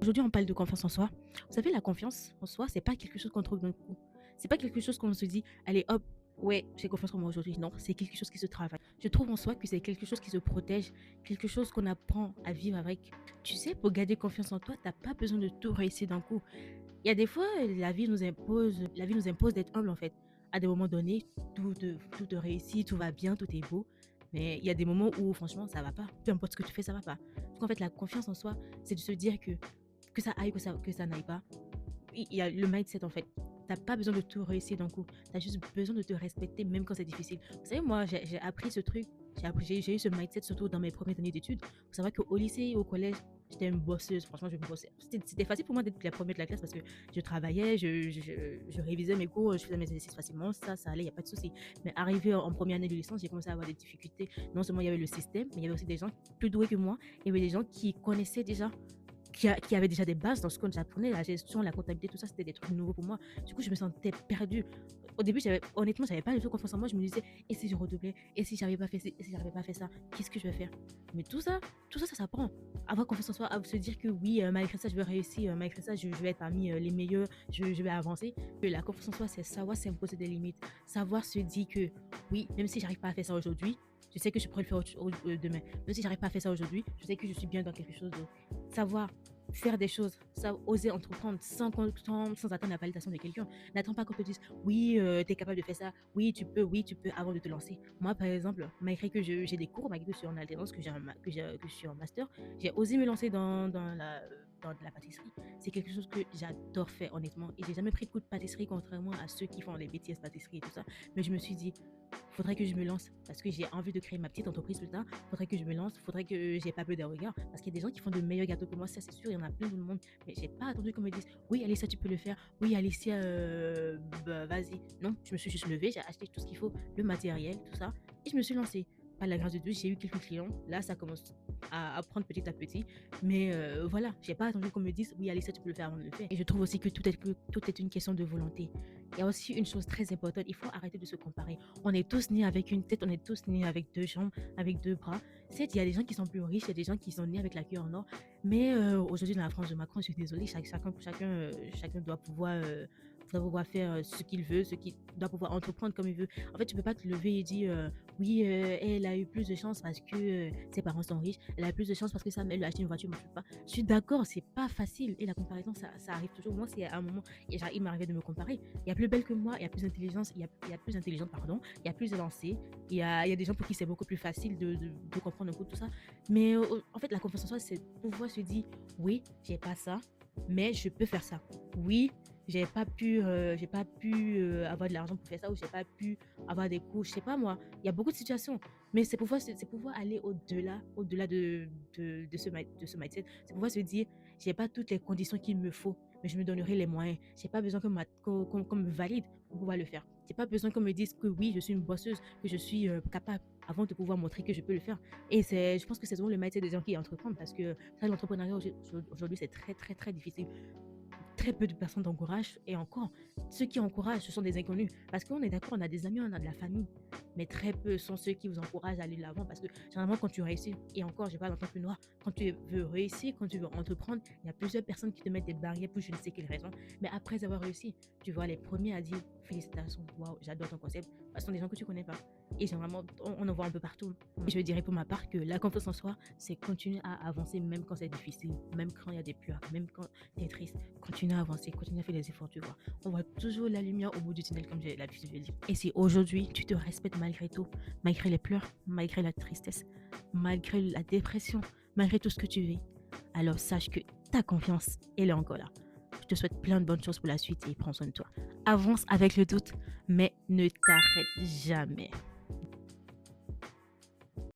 Aujourd'hui, on parle de confiance en soi. Vous savez, la confiance en soi, c'est pas quelque chose qu'on trouve d'un coup. C'est pas quelque chose qu'on se dit, allez hop, ouais, j'ai confiance en moi aujourd'hui. Non, c'est quelque chose qui se travaille. Je trouve en soi que c'est quelque chose qui se protège, quelque chose qu'on apprend à vivre avec. Tu sais, pour garder confiance en toi, t'as pas besoin de tout réussir d'un coup. Il y a des fois, la vie nous impose d'être humble en fait. À des moments donnés, tout te réussit, tout va bien, tout est beau. Mais il y a des moments où franchement, ça va pas. Peu importe ce que tu fais, ça va pas. Donc en fait, la confiance en soi, c'est de se dire que ça aille, que ça n'aille pas. Il y a le mindset en fait. T'as pas besoin de tout réussir d'un coup. Tu as juste besoin de te respecter même quand c'est difficile. Vous savez, moi, j'ai appris ce truc. J'ai eu ce mindset surtout dans mes premières années d'études. Faut savoir qu'au lycée et au collège, j'étais une bosseuse. Franchement, je me bossais. C'était facile pour moi d'être la première de la classe parce que je travaillais, je révisais mes cours, je faisais mes exercices facilement. Ça allait, il n'y a pas de souci. Mais arrivé en première année de licence, j'ai commencé à avoir des difficultés. Non seulement il y avait le système, mais il y avait aussi des gens plus doués que moi. Il y avait des gens qui connaissaient déjà qui avait déjà des bases dans ce que j'apprenais, la gestion, la comptabilité, tout ça, c'était des trucs nouveaux pour moi. Du coup, je me sentais perdue. Au début, honnêtement, j'avais pas du tout confiance en moi. Je me disais, et si je redoublais, et si j'avais pas fait, et si j'avais pas fait ça, qu'est-ce que je vais faire? Mais ça s'apprend. Avoir confiance en soi, à se dire que oui, malgré ça, je vais réussir, malgré ça, je vais être parmi les meilleurs, je vais avancer. Que la confiance en soi, c'est savoir s'imposer des limites, savoir se dire que oui, même si j'arrive pas à faire ça aujourd'hui, je sais que je pourrais le faire demain. Même si j'arrive pas à faire ça aujourd'hui, je sais que je suis bien dans quelque chose d'autre. Savoir faire des choses, oser entreprendre sans attendre la validation de quelqu'un. N'attends pas qu'on te dise oui, tu es capable de faire ça, oui, tu peux avant de te lancer. Moi, par exemple, malgré que j'ai des cours, malgré que je suis en alternance, que je suis en master, j'ai osé me lancer dans de la pâtisserie. C'est quelque chose que j'adore faire, honnêtement. Et j'ai jamais pris de coup de pâtisserie, contrairement à ceux qui font les bêtises pâtisserie et tout ça. Mais je me suis dit, faudrait que je me lance parce que j'ai envie de créer ma petite entreprise plus tard. Faudrait que je me lance, faudrait que j'ai pas peur des regards parce qu'il y a des gens qui font de meilleurs gâteaux que moi, ça c'est sûr, il y en a plein dans le monde. Mais j'ai pas attendu qu'on me dise oui, Alicia, tu peux le faire. Oui, Alicia, bah, vas-y. Non, je me suis juste levée, j'ai acheté tout ce qu'il faut, le matériel, tout ça, et je me suis lancée. Par la grâce de Dieu, j'ai eu quelques clients. Là, ça commence à prendre petit à petit. Mais voilà, j'ai pas attendu qu'on me dise oui, Alicia, tu peux le faire avant de le faire. Et je trouve aussi que tout est une question de volonté. Il y a aussi une chose très importante, il faut arrêter de se comparer. On est tous nés avec une tête, on est tous nés avec deux jambes, avec deux bras. Certes, il y a des gens qui sont plus riches, il y a des gens qui sont nés avec la queue en or. Mais aujourd'hui, dans la France de Macron, je suis désolée, chacun doit pouvoir faire ce qu'il veut, doit pouvoir entreprendre comme il veut. En fait, tu peux pas te lever et dire oui, elle a eu plus de chance parce que ses parents sont riches, elle a eu plus de chance parce que sa mère lui a acheté une voiture, moi je peux pas. Je suis d'accord, c'est pas facile et la comparaison, ça arrive toujours. Moi, c'est à un moment, il m'arrivait de me comparer. Il y a plus belle que moi, il y a plus d'intelligence, il y a plus intelligente, pardon, il y a plus élancée, il y a des gens pour qui c'est beaucoup plus facile de comprendre un coup tout ça. Mais en fait, la confiance en soi, c'est pouvoir se dire oui, j'ai pas ça, mais je peux faire ça. Oui, j'ai pas pu avoir de l'argent pour faire ça ou j'ai pas pu avoir des cours, je sais pas moi. Il y a beaucoup de situations, mais c'est pouvoir aller au-delà de ce mindset. C'est pouvoir se dire, j'ai pas toutes les conditions qu'il me faut, mais je me donnerai les moyens. J'ai pas besoin qu'on me valide pour pouvoir le faire. J'ai pas besoin qu'on me dise que oui, je suis une bosseuse, que je suis capable avant de pouvoir montrer que je peux le faire. Et je pense que c'est souvent le mindset des gens qui entreprennent parce que ça, l'entrepreneuriat aujourd'hui, c'est très, très, très difficile. Très peu de personnes t'encouragent et encore, ceux qui encouragent, ce sont des inconnus. Parce qu'on est d'accord, on a des amis, on a de la famille, mais très peu sont ceux qui vous encouragent à aller de l'avant parce que généralement, quand tu réussis, et encore, je parle en tant que noir, quand tu veux réussir, quand tu veux entreprendre, il y a plusieurs personnes qui te mettent des barrières pour je ne sais quelle raison. Mais après avoir réussi, tu vois les premiers à dire félicitations, waouh, j'adore ton concept. Ce sont des gens que tu connais pas. Et généralement, on en voit un peu partout. Et je dirais pour ma part que la confiance en soi, c'est continuer à avancer même quand c'est difficile, même quand il y a des pleurs, même quand tu es triste. Continue à avancer, continue à faire des efforts, tu vois. On voit toujours la lumière au bout du tunnel, comme j'ai l'habitude de le dire. Et si aujourd'hui, tu te respectes malgré tout, malgré les pleurs, malgré la tristesse, malgré la dépression, malgré tout ce que tu vis, alors sache que ta confiance, elle est encore là. Je te souhaite plein de bonnes choses pour la suite et prends soin de toi. Avance avec le doute, mais ne t'arrête jamais.